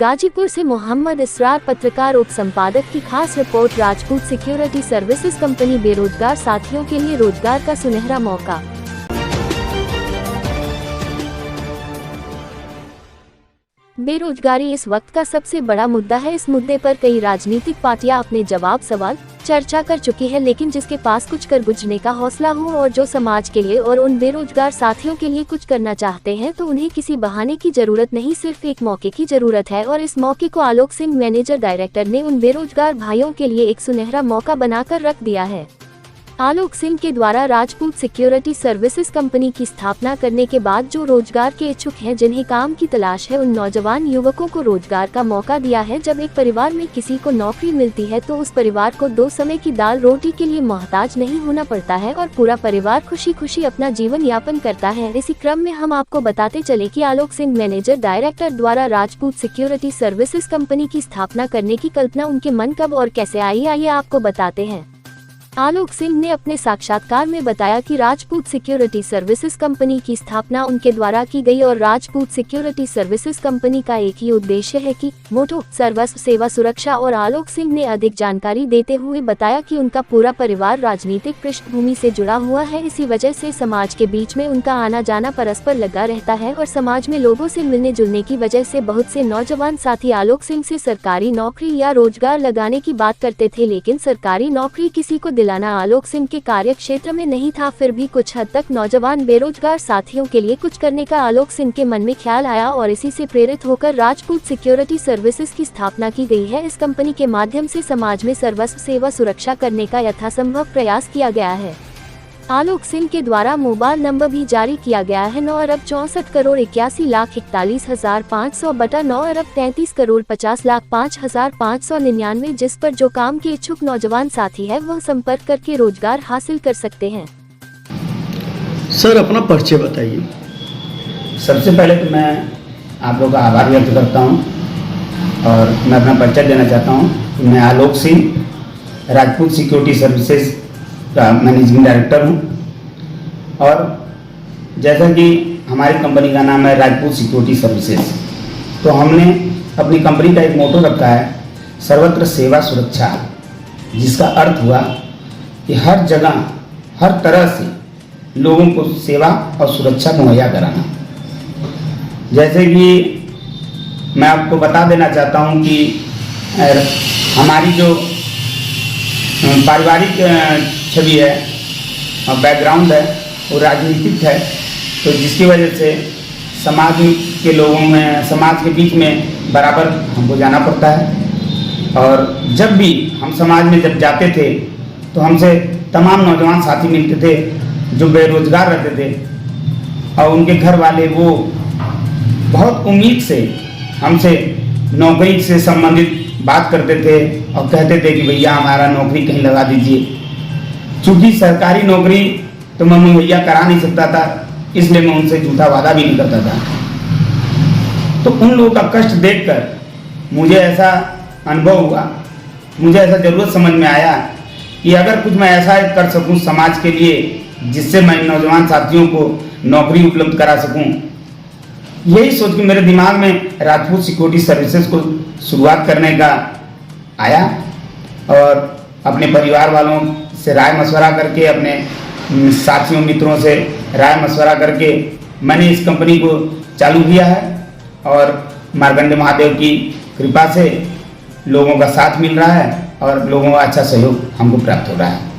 गाजीपुर से मोहम्मद इसरार पत्रकार उप संपादक की खास report. Rajput security services company बेरोजगार साथियों के लिए रोजगार का सुनहरा मौका। बेरोजगारी इस वक्त का सबसे बड़ा मुद्दा है। इस मुद्दे पर कई राजनीतिक पार्टियां अपने जवाब सवाल चर्चा कर चुकी है, लेकिन जिसके पास कुछ कर गुजरने का हौसला हो और जो समाज के लिए और उन बेरोजगार साथियों के लिए कुछ करना चाहते हैं, तो उन्हें किसी बहाने की जरूरत नहीं, सिर्फ एक मौके की जरूरत है। और इस मौके को आलोक सिंह मैनेजर डायरेक्टर ने उन बेरोजगार भाइयों के लिए एक सुनहरा मौका बनाकर रख दिया है। आलोक सिंह के द्वारा राजपूत सिक्योरिटी सर्विसेज कंपनी की स्थापना करने के बाद जो रोजगार के इच्छुक हैं, जिन्हें काम की तलाश है, उन नौजवान युवकों को रोजगार का मौका दिया है। जब एक परिवार में किसी को नौकरी मिलती है तो उस परिवार को 2 समय की दाल रोटी के लिए मोहताज नहीं होना पड़ता है और पूरा परिवार खुशी खुशी अपना जीवन यापन करता है। इसी क्रम में हम आपको बताते चले कि आलोक सिंह मैनेजर डायरेक्टर द्वारा राजपूत सिक्योरिटी सर्विसेज कंपनी की स्थापना करने की कल्पना उनके मन कब और कैसे आई, आइए आपको बताते हैं। आलोक सिंह ने अपने साक्षात्कार में बताया कि राजपूत सिक्योरिटी सर्विसेज कंपनी की स्थापना उनके द्वारा की गई और राजपूत सिक्योरिटी सर्विसेज कंपनी का एक ही उद्देश्य है कि मोटो सर्वस्व सेवा सुरक्षा। और आलोक सिंह ने अधिक जानकारी देते हुए बताया कि उनका पूरा परिवार राजनीतिक पृष्ठभूमि से जुड़ा हुआ है, इसी वजह से समाज के बीच में उनका आना जाना परस्पर लगा रहता है और समाज में लोगों से मिलने जुलने की वजह से बहुत से नौजवान साथी आलोक सिंह से सरकारी नौकरी या रोजगार लगाने की बात करते थे, लेकिन सरकारी नौकरी किसी को दिलाना आलोक सिंह के कार्य क्षेत्र में नहीं था। फिर भी कुछ हद तक नौजवान बेरोजगार साथियों के लिए कुछ करने का आलोक सिंह के मन में ख्याल आया और इसी से प्रेरित होकर राजपूत सिक्योरिटी सर्विसेज की स्थापना की गई है। इस कंपनी के माध्यम से समाज में सर्वस्व सेवा सुरक्षा करने का यथासंभव प्रयास किया गया है। आलोक सिंह के द्वारा मोबाइल नंबर भी जारी किया गया है 9,81,41,500 जिस पर जो काम के इच्छुक नौजवान साथी है वह संपर्क करके रोजगार हासिल कर सकते हैं। सर अपना परिचय बताइए। सबसे पहले तो मैं आप लोगों का आभार व्यक्त करता हूं और मैं अपना परिचय देना चाहता हूं। मैं आलोक सिंह राजपूत सिक्योरिटी सर्विसेज का मैनेजिंग डायरेक्टर हूं और जैसा कि हमारी कंपनी का नाम है राजपूत सिक्योरिटी सर्विसेज, तो हमने अपनी कंपनी का एक मोटो रखा है सर्वत्र सेवा सुरक्षा, जिसका अर्थ हुआ कि हर जगह हर तरह से लोगों को सेवा और सुरक्षा मुहैया कराना। जैसे कि मैं आपको बता देना चाहता हूं कि हमारी जो पारिवारिक छवि है और बैकग्राउंड है वो राजनीतिक है, तो जिसकी वजह से समाज के लोगों में, समाज के बीच में बराबर हमको जाना पड़ता है। और जब भी हम समाज में जब जाते थे तो हमसे तमाम नौजवान साथी मिलते थे जो बेरोजगार रहते थे और उनके घर वाले वो बहुत उम्मीद से हमसे नौकरी से संबंधित बात करते थे और कहते थे कि भैया हमारा नौकरी कहीं लगा दीजिए। चूँकि सरकारी नौकरी तो मैं मुहैया करा नहीं सकता था, इसलिए मैं उनसे झूठा वादा भी नहीं करता था। तो उन लोगों का कष्ट देखकर मुझे ऐसा अनुभव हुआ, मुझे ऐसा ज़रूरत समझ में आया कि अगर कुछ मैं ऐसा कर सकूं समाज के लिए जिससे मैं नौजवान साथियों को नौकरी उपलब्ध करा सकूं, यही सोच के मेरे दिमाग में राजपूत सिक्योरिटी सर्विसेज को शुरुआत करने का आया और अपने परिवार वालों से राय मशवरा करके, अपने साथियों मित्रों से राय मशवरा करके मैंने इस कंपनी को चालू किया है और मार्कंडे महादेव की कृपा से लोगों का साथ मिल रहा है और लोगों का अच्छा सहयोग हमको प्राप्त हो रहा है।